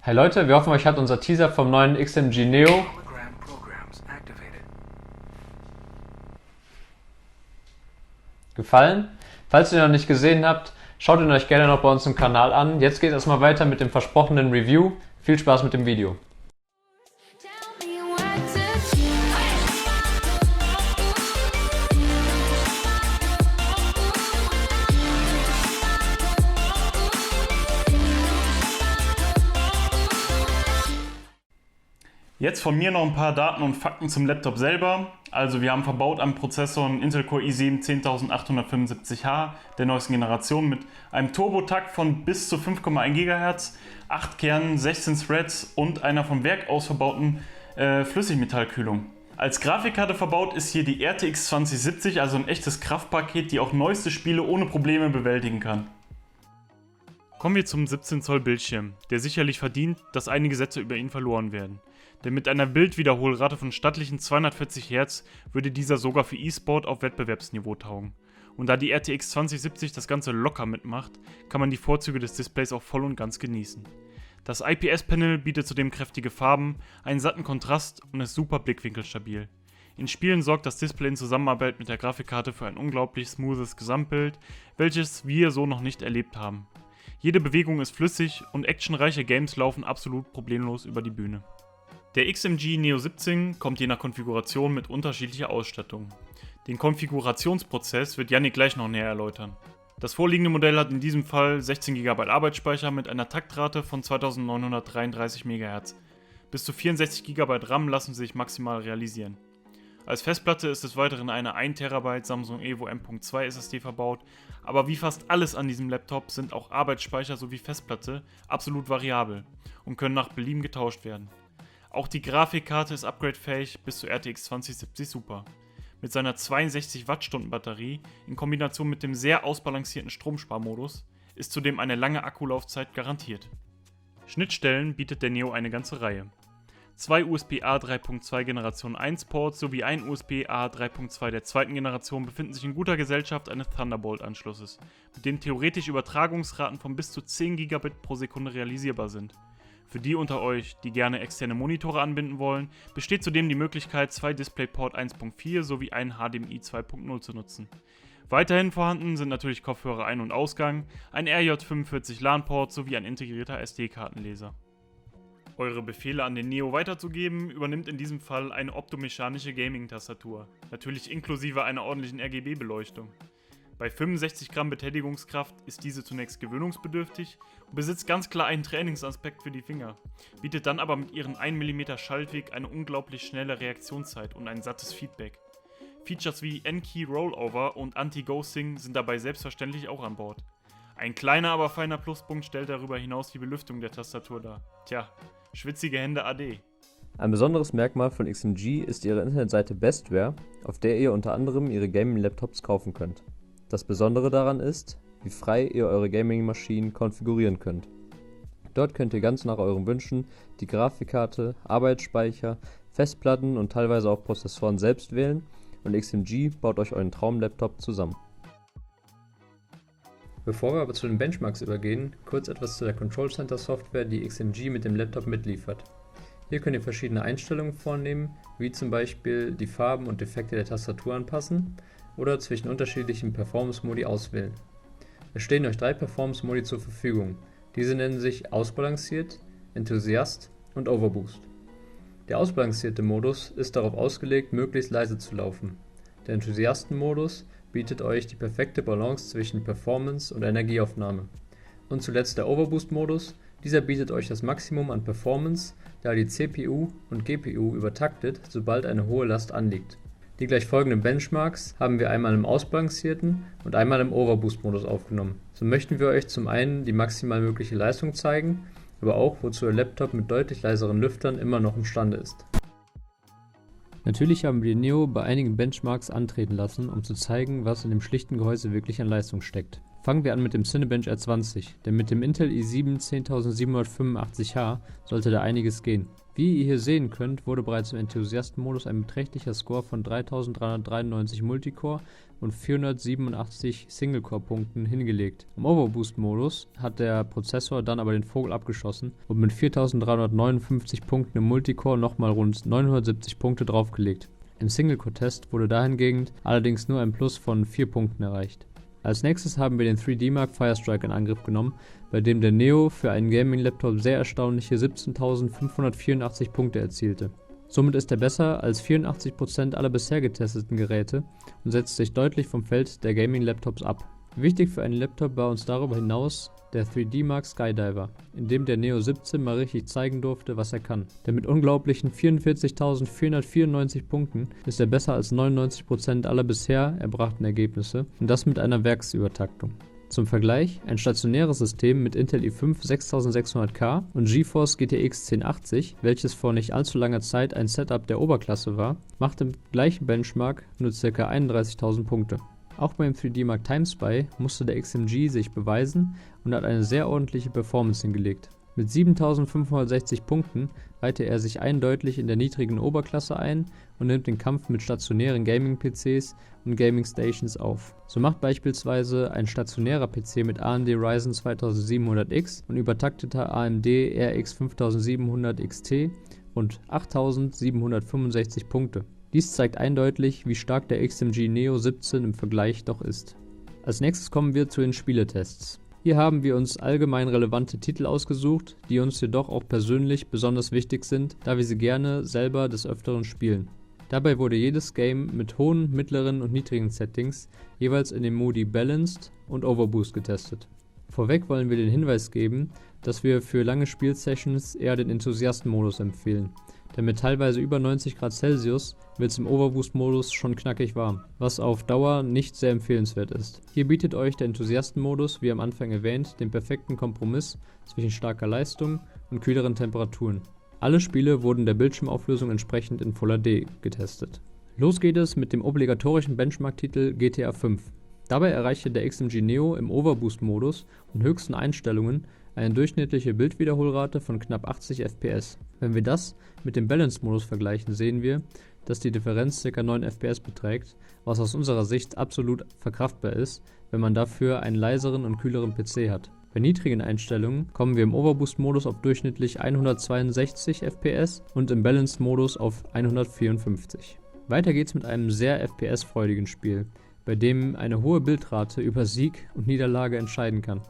Hey Leute, wir hoffen, euch hat unser Teaser vom neuen XMG Neo gefallen. Falls ihr ihn noch nicht gesehen habt, schaut ihn euch gerne noch bei uns im Kanal an. Jetzt geht es erstmal weiter mit dem versprochenen Review. Viel Spaß mit dem Video. Jetzt von mir noch ein paar Daten und Fakten zum Laptop selber. Also wir haben verbaut am Prozessor einen Intel Core i7 10875H der neuesten Generation mit einem Turbo-Takt von bis zu 5,1 GHz, 8 Kernen, 16 Threads und einer vom Werk aus verbauten Flüssigmetallkühlung. Als Grafikkarte verbaut ist hier die RTX 2070, also ein echtes Kraftpaket, die auch neueste Spiele ohne Probleme bewältigen kann. Kommen wir zum 17 Zoll Bildschirm, der sicherlich verdient, dass einige Sätze über ihn verloren werden. Denn mit einer Bildwiederholrate von stattlichen 240 Hz würde dieser sogar für E-Sport auf Wettbewerbsniveau taugen. Und da die RTX 2070 das Ganze locker mitmacht, kann man die Vorzüge des Displays auch voll und ganz genießen. Das IPS-Panel bietet zudem kräftige Farben, einen satten Kontrast und ist super blickwinkelstabil. In Spielen sorgt das Display in Zusammenarbeit mit der Grafikkarte für ein unglaublich smoothes Gesamtbild, welches wir so noch nicht erlebt haben. Jede Bewegung ist flüssig und actionreiche Games laufen absolut problemlos über die Bühne. Der XMG Neo 17 kommt je nach Konfiguration mit unterschiedlicher Ausstattung. Den Konfigurationsprozess wird Yannick gleich noch näher erläutern. Das vorliegende Modell hat in diesem Fall 16 GB Arbeitsspeicher mit einer Taktrate von 2933 MHz. Bis zu 64 GB RAM lassen sich maximal realisieren. Als Festplatte ist des Weiteren eine 1 TB Samsung Evo M.2 SSD verbaut, aber wie fast alles an diesem Laptop sind auch Arbeitsspeicher sowie Festplatte absolut variabel und können nach Belieben getauscht werden. Auch die Grafikkarte ist upgradefähig bis zur RTX 2070 Super. Mit seiner 62 Wattstunden Batterie in Kombination mit dem sehr ausbalancierten Stromsparmodus ist zudem eine lange Akkulaufzeit garantiert. Schnittstellen bietet der Neo eine ganze Reihe. 2 USB-A 3.2 Generation 1 Ports sowie ein USB-A 3.2 der zweiten Generation befinden sich in guter Gesellschaft eines Thunderbolt-Anschlusses, mit dem theoretisch Übertragungsraten von bis zu 10 Gigabit pro Sekunde realisierbar sind. Für die unter euch, die gerne externe Monitore anbinden wollen, besteht zudem die Möglichkeit, 2 DisplayPort 1.4 sowie einen HDMI 2.0 zu nutzen. Weiterhin vorhanden sind natürlich Kopfhörer Ein- und Ausgang, ein RJ45 LAN-Port sowie ein integrierter SD-Kartenleser. Eure Befehle an den Neo weiterzugeben, übernimmt in diesem Fall eine optomechanische Gaming-Tastatur, natürlich inklusive einer ordentlichen RGB-Beleuchtung. Bei 65 Gramm Betätigungskraft ist diese zunächst gewöhnungsbedürftig und besitzt ganz klar einen Trainingsaspekt für die Finger, bietet dann aber mit ihren 1 mm Schaltweg eine unglaublich schnelle Reaktionszeit und ein sattes Feedback. Features wie N-Key Rollover und Anti-Ghosting sind dabei selbstverständlich auch an Bord. Ein kleiner, aber feiner Pluspunkt stellt darüber hinaus die Belüftung der Tastatur dar. Tja, schwitzige Hände ade. Ein besonderes Merkmal von XMG ist ihre Internetseite Bestware, auf der ihr unter anderem ihre Gaming-Laptops kaufen könnt. Das Besondere daran ist, wie frei ihr eure Gaming-Maschinen konfigurieren könnt. Dort könnt ihr ganz nach euren Wünschen die Grafikkarte, Arbeitsspeicher, Festplatten und teilweise auch Prozessoren selbst wählen und XMG baut euch euren Traum-Laptop zusammen. Bevor wir aber zu den Benchmarks übergehen, kurz etwas zu der Control Center Software, die XMG mit dem Laptop mitliefert. Hier könnt ihr verschiedene Einstellungen vornehmen, wie zum Beispiel die Farben und Effekte der Tastatur anpassen oder zwischen unterschiedlichen Performance-Modi auswählen. Es stehen euch 3 Performance-Modi zur Verfügung. Diese nennen sich Ausbalanciert, Enthusiast und Overboost. Der ausbalancierte Modus ist darauf ausgelegt, möglichst leise zu laufen. Der Enthusiasten-Modus bietet euch die perfekte Balance zwischen Performance und Energieaufnahme. Und zuletzt der Overboost-Modus, dieser bietet euch das Maximum an Performance, da die CPU und GPU übertaktet, sobald eine hohe Last anliegt. Die gleich folgenden Benchmarks haben wir einmal im ausbalancierten und einmal im Overboost-Modus aufgenommen. So möchten wir euch zum einen die maximal mögliche Leistung zeigen, aber auch, wozu der Laptop mit deutlich leiseren Lüftern immer noch imstande ist. Natürlich haben wir den Neo bei einigen Benchmarks antreten lassen, um zu zeigen, was in dem schlichten Gehäuse wirklich an Leistung steckt. Fangen wir an mit dem Cinebench R20, denn mit dem Intel i7 10785H sollte da einiges gehen. Wie ihr hier sehen könnt, wurde bereits im Enthusiasten-Modus ein beträchtlicher Score von 3393 Multicore und 487 Single-Core-Punkten hingelegt. Im Overboost-Modus hat der Prozessor dann aber den Vogel abgeschossen und mit 4359 Punkten im Multicore nochmal rund 970 Punkte draufgelegt. Im Single-Core-Test wurde dahingegen allerdings nur ein Plus von 4 Punkten erreicht. Als nächstes haben wir den 3D Mark Firestrike in Angriff genommen, bei dem der Neo für einen Gaming-Laptop sehr erstaunliche 17.584 Punkte erzielte. Somit ist er besser als 84% aller bisher getesteten Geräte und setzt sich deutlich vom Feld der Gaming-Laptops ab. Wichtig für einen Laptop war uns darüber hinaus der 3D Mark Skydiver, in dem der Neo 17 mal richtig zeigen durfte, was er kann. Denn mit unglaublichen 44.494 Punkten ist er besser als 99% aller bisher erbrachten Ergebnisse und das mit einer Werksübertaktung. Zum Vergleich, ein stationäres System mit Intel i5 6600K und GeForce GTX 1080, welches vor nicht allzu langer Zeit ein Setup der Oberklasse war, macht im gleichen Benchmark nur ca. 31.000 Punkte. Auch beim 3D Mark TimeSpy musste der XMG sich beweisen und hat eine sehr ordentliche Performance hingelegt. Mit 7560 Punkten reihte er sich eindeutig in der niedrigen Oberklasse ein und nimmt den Kampf mit stationären Gaming-PCs und Gaming-Stations auf. So macht beispielsweise ein stationärer PC mit AMD Ryzen 2700X und übertakteter AMD RX 5700 XT rund 8765 Punkte. Dies zeigt eindeutig, wie stark der XMG Neo 17 im Vergleich doch ist. Als nächstes kommen wir zu den Spieletests. Hier haben wir uns allgemein relevante Titel ausgesucht, die uns jedoch auch persönlich besonders wichtig sind, da wir sie gerne selber des Öfteren spielen. Dabei wurde jedes Game mit hohen, mittleren und niedrigen Settings jeweils in den Modi Balanced und Overboost getestet. Vorweg wollen wir den Hinweis geben, dass wir für lange Spielsessions eher den Enthusiasten-Modus empfehlen, denn mit teilweise über 90 Grad Celsius wird es im Overboost-Modus schon knackig warm, was auf Dauer nicht sehr empfehlenswert ist. Hier bietet euch der Enthusiasten-Modus, wie am Anfang erwähnt, den perfekten Kompromiss zwischen starker Leistung und kühleren Temperaturen. Alle Spiele wurden der Bildschirmauflösung entsprechend in Full HD getestet. Los geht es mit dem obligatorischen Benchmark-Titel GTA 5. Dabei erreichte der XMG Neo im Overboost-Modus und höchsten Einstellungen eine durchschnittliche Bildwiederholrate von knapp 80 FPS. Wenn wir das mit dem Balanced-Modus vergleichen, sehen wir, dass die Differenz ca. 9 FPS beträgt, was aus unserer Sicht absolut verkraftbar ist, wenn man dafür einen leiseren und kühleren PC hat. Bei niedrigen Einstellungen kommen wir im Overboost-Modus auf durchschnittlich 162 FPS und im Balanced-Modus auf 154. Weiter geht's mit einem sehr FPS-freudigen Spiel, bei dem eine hohe Bildrate über Sieg und Niederlage entscheiden kann.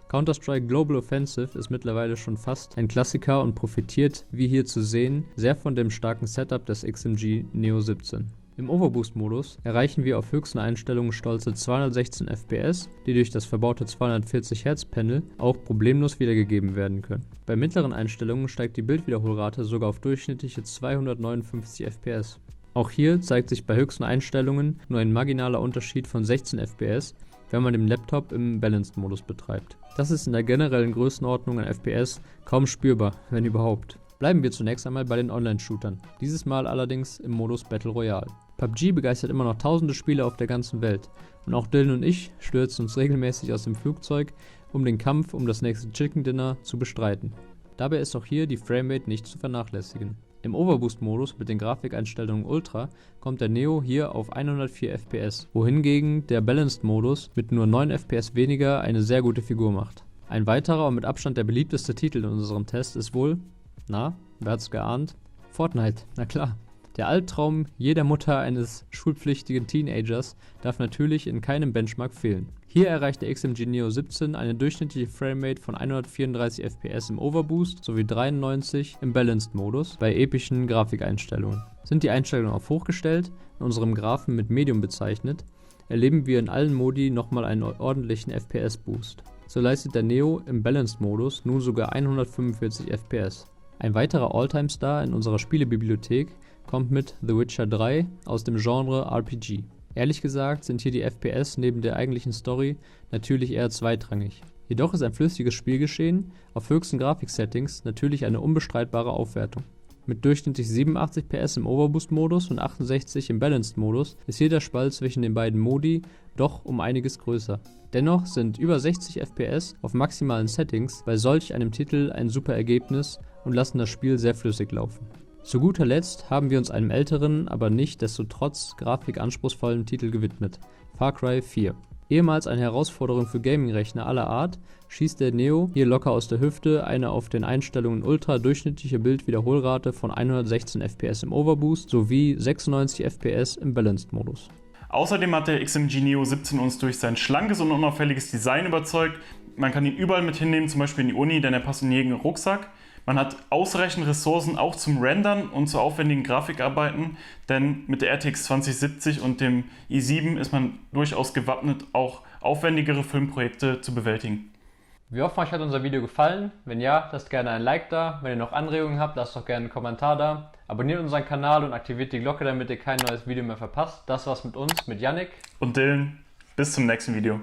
Counter-Strike Global Offensive ist mittlerweile schon fast ein Klassiker und profitiert, wie hier zu sehen, sehr von dem starken Setup des XMG Neo 17. Im Overboost-Modus erreichen wir auf höchsten Einstellungen stolze 216 FPS, die durch das verbaute 240 Hz Panel auch problemlos wiedergegeben werden können. Bei mittleren Einstellungen steigt die Bildwiederholrate sogar auf durchschnittliche 259 FPS. Auch hier zeigt sich bei höchsten Einstellungen nur ein marginaler Unterschied von 16 FPS, wenn man den Laptop im Balanced-Modus betreibt. Das ist in der generellen Größenordnung an FPS kaum spürbar, wenn überhaupt. Bleiben wir zunächst einmal bei den Online-Shootern, dieses Mal allerdings im Modus Battle Royale. PUBG begeistert immer noch tausende Spieler auf der ganzen Welt und auch Dylan und ich stürzen uns regelmäßig aus dem Flugzeug, um den Kampf um das nächste Chicken Dinner zu bestreiten. Dabei ist auch hier die Framerate nicht zu vernachlässigen. Im Overboost-Modus mit den Grafikeinstellungen Ultra kommt der Neo hier auf 104 FPS, wohingegen der Balanced-Modus mit nur 9 FPS weniger eine sehr gute Figur macht. Ein weiterer und mit Abstand der beliebteste Titel in unserem Test ist wohl, wer hat's geahnt? Fortnite, na klar. Der Albtraum jeder Mutter eines schulpflichtigen Teenagers darf natürlich in keinem Benchmark fehlen. Hier erreicht der XMG Neo 17 eine durchschnittliche Framerate von 134 FPS im Overboost sowie 93 im Balanced-Modus bei epischen Grafikeinstellungen. Sind die Einstellungen auf hoch gestellt, in unserem Graphen mit Medium bezeichnet, erleben wir in allen Modi nochmal einen ordentlichen FPS-Boost. So leistet der Neo im Balanced-Modus nun sogar 145 FPS. Ein weiterer All-Time-Star in unserer Spielebibliothek kommt mit The Witcher 3 aus dem Genre RPG. Ehrlich gesagt sind hier die FPS neben der eigentlichen Story natürlich eher zweitrangig. Jedoch ist ein flüssiges Spielgeschehen auf höchsten Grafiksettings natürlich eine unbestreitbare Aufwertung. Mit durchschnittlich 87 PS im Overboost-Modus und 68 im Balanced-Modus ist hier der Spalt zwischen den beiden Modi doch um einiges größer. Dennoch sind über 60 FPS auf maximalen Settings bei solch einem Titel ein super Ergebnis und lassen das Spiel sehr flüssig laufen. Zu guter Letzt haben wir uns einem älteren, aber nicht destotrotz grafikanspruchsvollen Titel gewidmet. Far Cry 4. Ehemals eine Herausforderung für Gaming-Rechner aller Art, schießt der Neo hier locker aus der Hüfte eine auf den Einstellungen ultra durchschnittliche Bildwiederholrate von 116 FPS im Overboost sowie 96 FPS im Balanced-Modus. Außerdem hat der XMG Neo 17 uns durch sein schlankes und unauffälliges Design überzeugt. Man kann ihn überall mit hinnehmen, zum Beispiel in die Uni, denn er passt in jeden Rucksack. Man hat ausreichend Ressourcen auch zum Rendern und zu aufwendigen Grafikarbeiten, denn mit der RTX 2070 und dem i7 ist man durchaus gewappnet, auch aufwendigere Filmprojekte zu bewältigen. Wir hoffen, euch hat unser Video gefallen. Wenn ja, lasst gerne ein Like da. Wenn ihr noch Anregungen habt, lasst doch gerne einen Kommentar da. Abonniert unseren Kanal und aktiviert die Glocke, damit ihr kein neues Video mehr verpasst. Das war's mit uns, mit Yannick Und Dylan, bis zum nächsten Video.